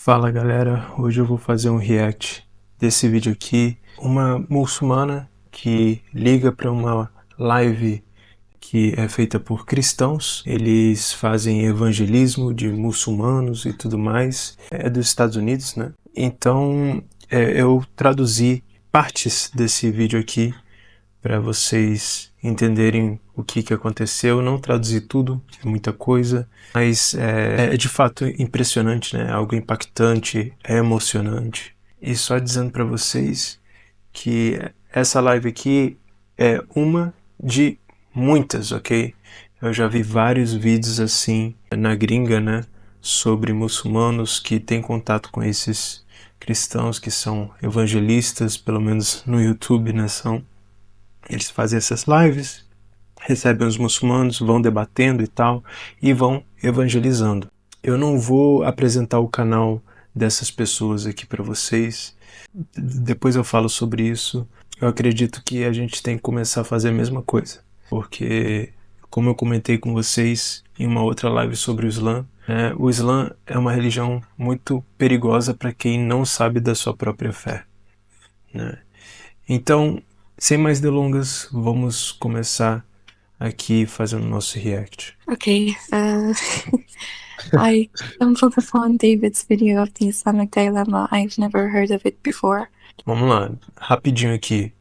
Fala galera, hoje eu vou fazer um react desse vídeo aqui. Uma muçulmana que liga para uma live que é feita por cristãos. Eles fazem evangelismo de muçulmanos e tudo mais. É dos Estados Unidos, né? Então eu traduzi partes desse vídeo aqui para vocês entenderem o que aconteceu. Não traduzi tudo, é muita coisa, mas é de fato impressionante, né? Algo impactante, é emocionante. E só dizendo para vocês que essa live aqui é uma de muitas, ok? Eu já vi vários vídeos assim na gringa, né? Sobre muçulmanos que têm contato com esses cristãos que são evangelistas, pelo menos no YouTube, né? Eles fazem essas lives, recebem os muçulmanos, vão debatendo e tal, e vão evangelizando. Eu não vou apresentar o canal dessas pessoas aqui para vocês. Depois eu falo sobre isso. Eu acredito que a gente tem que começar a fazer a mesma coisa, porque, como eu comentei com vocês em uma outra live sobre o Islã é uma religião muito perigosa para quem não sabe da sua própria fé, né? Então, sem mais delongas, vamos começar aqui fazendo nosso react. Okay, I stumbled upon David's video of the Islamic dilemma. I've never heard of it before. Vamos lá, rapidinho aqui.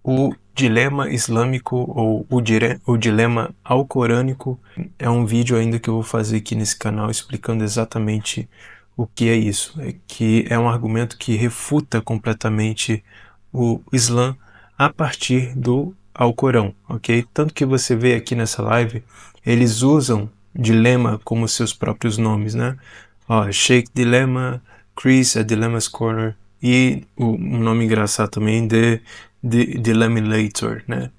O dilema islâmico ou o dilema alcorânico é um vídeo ainda que eu vou fazer aqui nesse canal explicando exatamente o que é isso. É que é um argumento que refuta completamente o Islã a partir do Alcorão, ok? Tanto que você vê aqui nessa live, eles usam dilema como seus próprios nomes, né? Ó, Sheikh Dilema, Chris é Dilemma's Corner e um nome engraçado também de Dilaminator, né?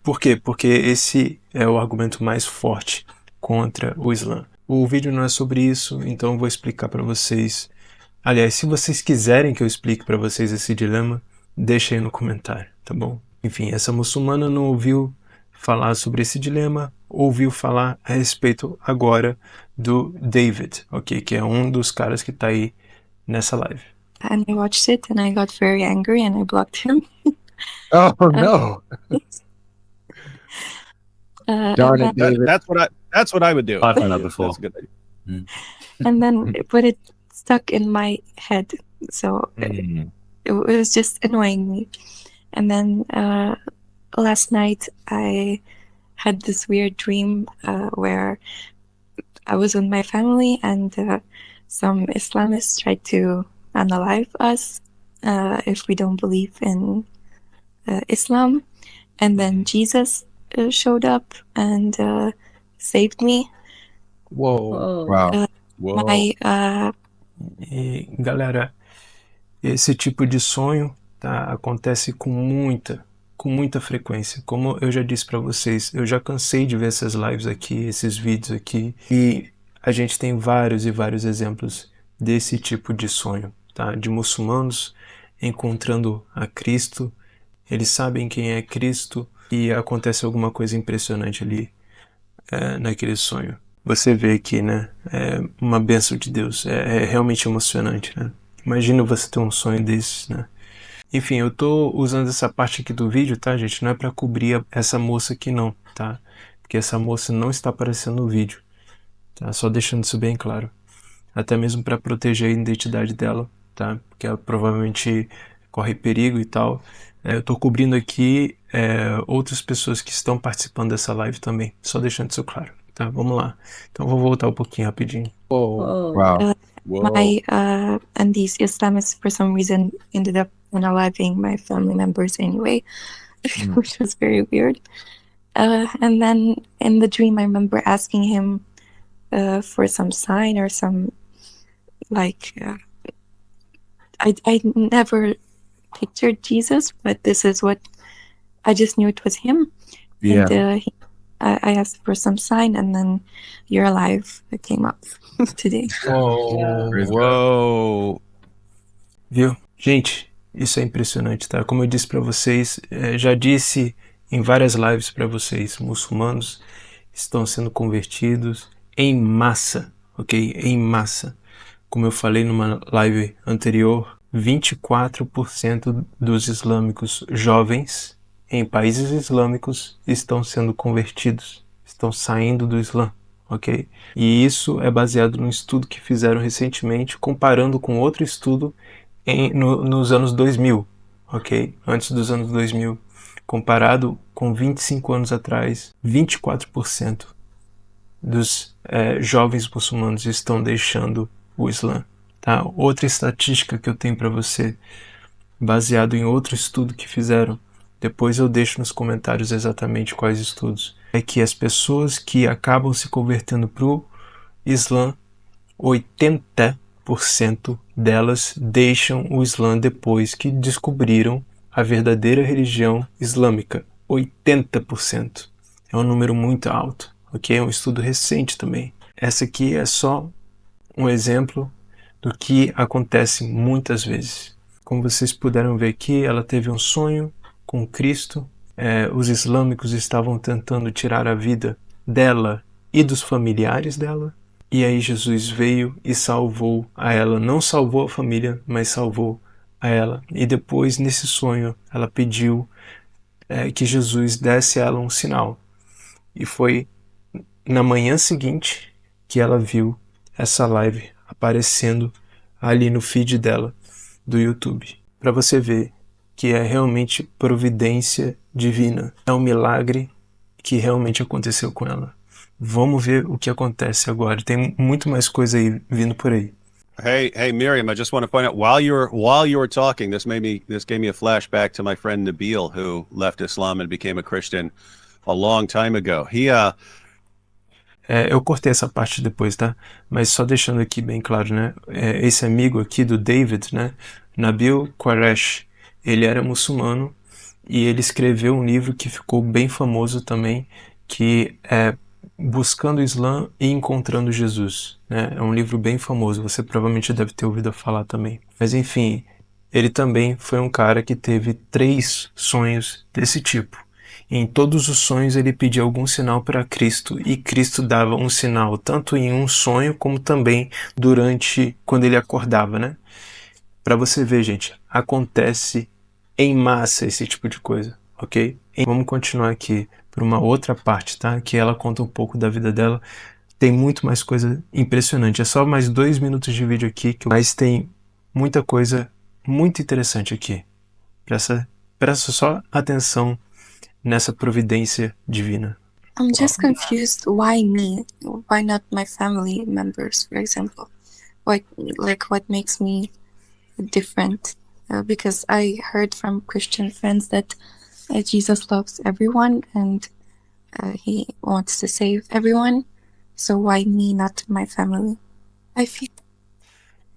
Por quê? Porque esse é o argumento mais forte contra o Islã. O vídeo não é sobre isso, então eu vou explicar para vocês. Aliás, se vocês quiserem que eu explique para vocês esse dilema, deixa aí no comentário, tá bom? Enfim, essa muçulmana não ouviu falar sobre esse dilema, ouviu falar a respeito agora do David, ok? Que é um dos caras que tá aí nessa live. And I watched it and I got very angry and I blocked him. Oh no! Darn it, David. That's what I would do. I've done that before. That's a good idea. And then, but it stuck in my head, so it was just annoying me. And then last night I had this weird dream where I was with my family and some Islamists tried to unalive us if we don't believe in Islam. And then Jesus showed up and saved me. Whoa. Wow. Whoa. E, galera, esse tipo de sonho, tá, acontece com muita frequência. Como eu já disse para vocês, eu já cansei de ver essas lives aqui, esses vídeos aqui, e a gente tem vários e vários exemplos desse tipo de sonho, tá? De muçulmanos encontrando a Cristo, eles sabem quem é Cristo e acontece alguma coisa impressionante ali naquele sonho. Você vê aqui, né? É uma bênção de Deus, é realmente emocionante, né? Imagina você ter um sonho desses, né? Enfim, eu tô usando essa parte aqui do vídeo, tá, gente? Não é pra cobrir essa moça aqui não, tá? Porque essa moça não está aparecendo no vídeo, tá? Só deixando isso bem claro. Até mesmo pra proteger a identidade dela, tá? Porque ela provavelmente corre perigo e tal. Eu tô cobrindo aqui outras pessoas que estão participando dessa live também. Só deixando isso claro, tá? Vamos lá. Então vou voltar um pouquinho rapidinho. Wow. My and these Islamists for some reason ended up unaliving my family members anyway, which was very weird. And then in the dream, I remember asking him for some sign or some like. I never pictured Jesus, but this is what I just knew it was him. Yeah. And I asked for some sign, and then "You're alive" came up today. Whoa. Viu? Gente, isso é impressionante, tá? Como eu disse pra vocês, já disse em várias lives pra vocês, muçulmanos estão sendo convertidos em massa, ok? Em massa. como eu falei numa live anterior, 24% dos islâmicos jovens em países islâmicos estão sendo convertidos, estão saindo do Islã, ok? E isso é baseado num estudo que fizeram recentemente, comparando com outro estudo nos anos 2000, ok? Antes dos anos 2000. Comparado com 25 anos atrás, 24% dos jovens muçulmanos estão deixando o Islã. Tá? Outra estatística que eu tenho para você, baseado em outro estudo que fizeram, depois eu deixo nos comentários exatamente quais estudos, é que as pessoas que acabam se convertendo para o Islã, 80% delas deixam o Islã depois que descobriram a verdadeira religião islâmica. 80%. É um número muito alto, ok? É um estudo recente também. Essa aqui é só um exemplo do que acontece muitas vezes. Como vocês puderam ver aqui, ela teve um sonho com Cristo. Os islâmicos estavam tentando tirar a vida dela e dos familiares dela. E aí Jesus veio e salvou a ela. Não salvou a família, mas salvou a ela. E depois, nesse sonho, ela pediu que Jesus desse a ela um sinal. E foi na manhã seguinte que ela viu essa live aparecendo ali no feed dela do YouTube. Para você ver que é realmente providência divina. É um milagre que realmente aconteceu com ela. Vamos ver o que acontece agora. Tem muito mais coisa aí vindo por aí. Hey, Miriam, I just want to point out while you were talking, this gave me a flashback to my friend Nabil, who left Islam and became a Christian a long time ago. Eu cortei essa parte depois, tá? Mas só deixando aqui bem claro, né? Esse amigo aqui do David, né? Nabil Qureshi, ele era muçulmano e ele escreveu um livro que ficou bem famoso também, que é Buscando o Islã e Encontrando Jesus, né? É um livro bem famoso, você provavelmente deve ter ouvido falar também. Mas enfim, ele também foi um cara que teve 3 sonhos desse tipo. Em todos os sonhos ele pedia algum sinal para Cristo e Cristo dava um sinal tanto em um sonho como também durante quando ele acordava, né? Para você ver, gente, acontece em massa esse tipo de coisa, ok? Vamos continuar aqui para uma outra parte, tá? Que ela conta um pouco da vida dela. Tem muito mais coisa impressionante. É só mais 2 minutos de vídeo aqui, mas tem muita coisa muito interessante aqui. Presta só atenção nessa providência divina. I'm just confused. Why me? Why not my family members, for example? What makes me different? Because I heard from Christian friends that Jesus loves everyone and he wants to save everyone. So why me, not my family? I feel.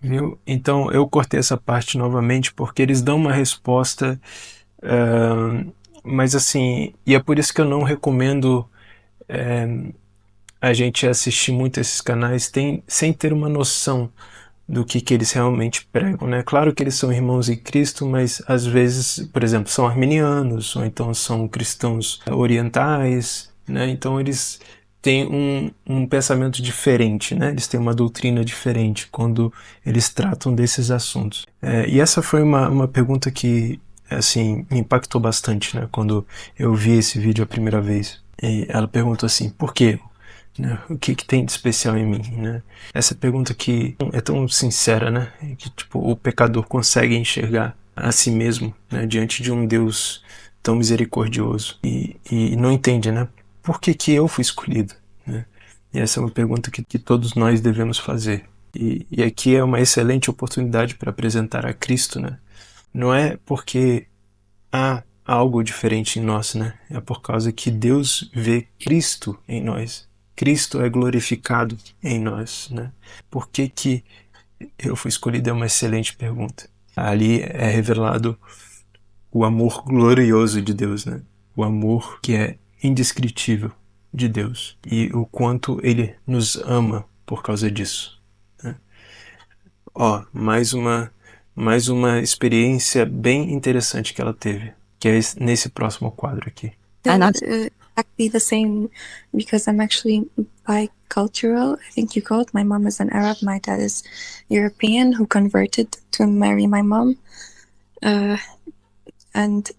Viu? Então eu cortei essa parte novamente porque eles dão uma resposta, mas assim, e é por isso que eu não recomendo a gente assistir muito esses canais sem ter uma noção do que eles realmente pregam, né? Claro que eles são irmãos em Cristo, mas às vezes, por exemplo, são arminianos, ou então são cristãos orientais, né? Então eles têm um pensamento diferente, né? Eles têm uma doutrina diferente quando eles tratam desses assuntos. E essa foi uma pergunta que, assim, me impactou bastante, né? Quando eu vi esse vídeo a primeira vez. E ela perguntou assim, por quê? Né? O que tem de especial em mim, né? Essa pergunta que é tão sincera, né? Que tipo, o pecador consegue enxergar a si mesmo, né? Diante de um Deus tão misericordioso e não entende, né? Por que eu fui escolhido, né? E essa é uma pergunta que todos nós devemos fazer. E aqui é uma excelente oportunidade para apresentar a Cristo, né? Não é porque há algo diferente em nós, né? É por causa que Deus vê Cristo em nós. Cristo é glorificado em nós, né? Por que eu fui escolhido é uma excelente pergunta. Ali é revelado o amor glorioso de Deus, né? O amor que é indescritível de Deus e o quanto Ele nos ama por causa disso, né? Ó, mais uma experiência bem interessante que ela teve, que é nesse próximo quadro aqui. Exactly the same, because I'm actually cultural, I think you call it. My mom is an Arab, my dad is European, who converted to marry my mom. And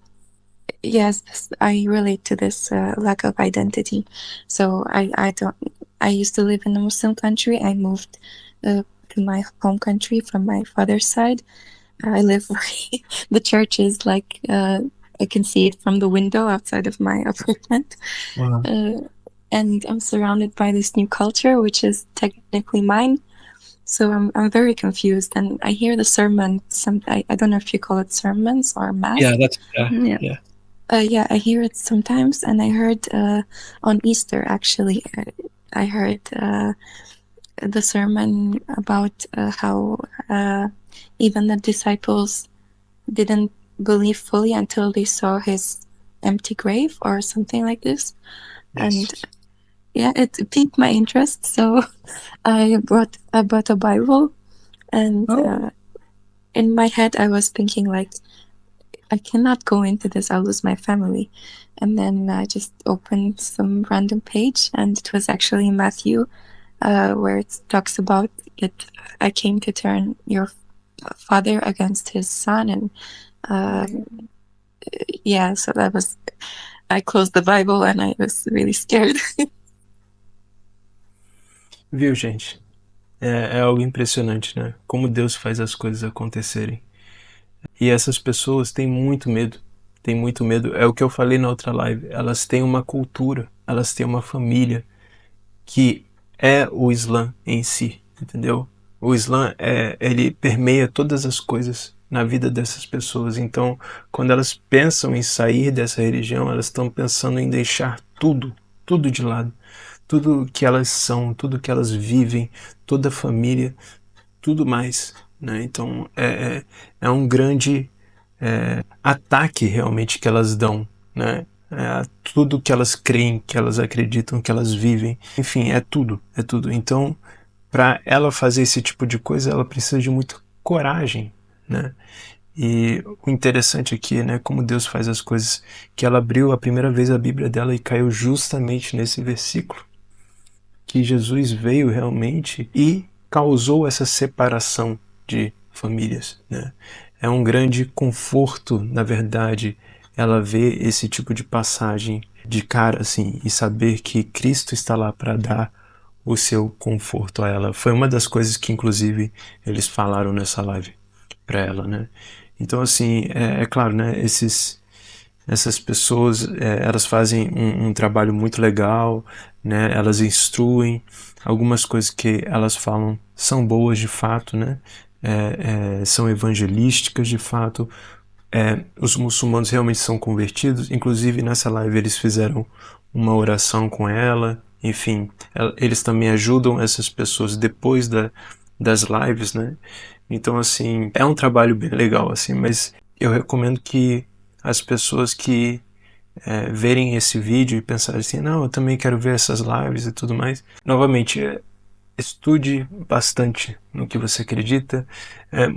yes, I relate to this lack of identity. So I used to live in a Muslim country. I moved to my home country from my father's side. I live where the church is like, I can see it from the window outside of my apartment. Wow. And I'm surrounded by this new culture, which is technically mine. So I'm very confused, and I hear the sermon. I don't know if you call it sermons or mass. Yeah, that's Yeah, I hear it sometimes, and I heard on Easter actually. I heard the sermon about how even the disciples didn't believe fully until they saw his empty grave or something like this. Yes. And yeah, it piqued my interest, so I bought a Bible, and in my head I was thinking like, I cannot go into this, I'll lose my family. And then I just opened some random page, and it was actually Matthew, where it talks about it. I came to turn your father against his son, and yeah, so that was. I closed the Bible and I was really scared. Viu, gente? É algo impressionante, né? Como Deus faz as coisas acontecerem. E essas pessoas têm muito medo. Têm muito medo. É o que eu falei na outra live. Elas têm uma cultura, elas têm uma família que é o Islã em si, entendeu? O Islã, ele permeia todas as coisas na vida dessas pessoas. Então, quando elas pensam em sair dessa religião, elas estão pensando em deixar tudo de lado. Tudo que elas são, tudo que elas vivem, toda a família, tudo mais, né? Então é um grande ataque realmente que elas dão, né? Tudo que elas creem, que elas acreditam, que elas vivem, enfim, é tudo. Então, para ela fazer esse tipo de coisa, ela precisa de muita coragem, né? E o interessante aqui, né, como Deus faz as coisas, que ela abriu a primeira vez a Bíblia dela e caiu justamente nesse versículo, que Jesus veio realmente e causou essa separação de famílias, né? É um grande conforto, na verdade, ela ver esse tipo de passagem de cara assim e saber que Cristo está lá para dar o seu conforto a ela. Foi uma das coisas que inclusive eles falaram nessa live para ela, né? Então assim, é claro, né, essas pessoas, elas fazem um trabalho muito legal, né? Elas instruem, algumas coisas que elas falam são boas de fato, né? São evangelísticas de fato. Os muçulmanos realmente são convertidos, inclusive nessa live eles fizeram uma oração com ela, enfim, eles também ajudam essas pessoas depois das lives, né? Então assim, é um trabalho bem legal assim, mas eu recomendo que as pessoas que verem esse vídeo e pensarem assim, não, eu também quero ver essas lives e tudo mais, novamente, estude bastante no que você acredita.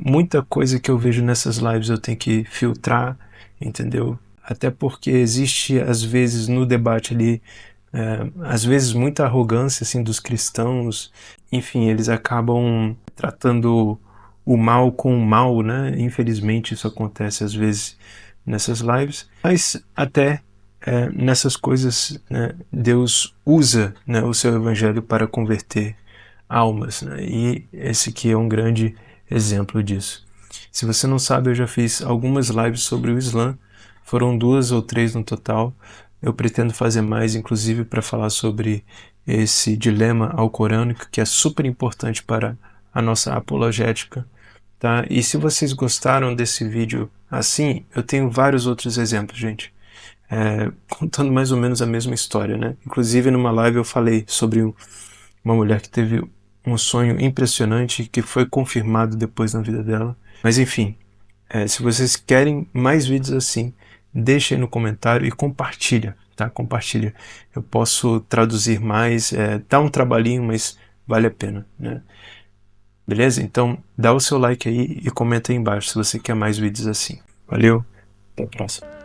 Muita coisa que eu vejo nessas lives eu tenho que filtrar, entendeu? Até porque existe, às vezes, no debate ali, às vezes, muita arrogância assim, dos cristãos. Enfim, eles acabam tratando o mal com o mal, né? Infelizmente, isso acontece às vezes nessas lives. Mas até nessas coisas, né, Deus usa, né, o seu evangelho para converter almas, né? E esse aqui é um grande exemplo disso. Se você não sabe, eu já fiz algumas lives sobre o Islã, foram 2 ou 3 no total. Eu pretendo fazer mais, inclusive, para falar sobre esse dilema alcorânico, que é super importante para a nossa apologética, tá? E se vocês gostaram desse vídeo assim, eu tenho vários outros exemplos, gente, contando mais ou menos a mesma história, né? Inclusive, numa live eu falei sobre uma mulher que teve um sonho impressionante que foi confirmado depois na vida dela. Mas enfim, se vocês querem mais vídeos assim, deixa aí no comentário e compartilha, tá? Compartilha. Eu posso traduzir mais, dá um trabalhinho, mas vale a pena, né? Beleza? Então dá o seu like aí e comenta aí embaixo se você quer mais vídeos assim. Valeu, até a próxima.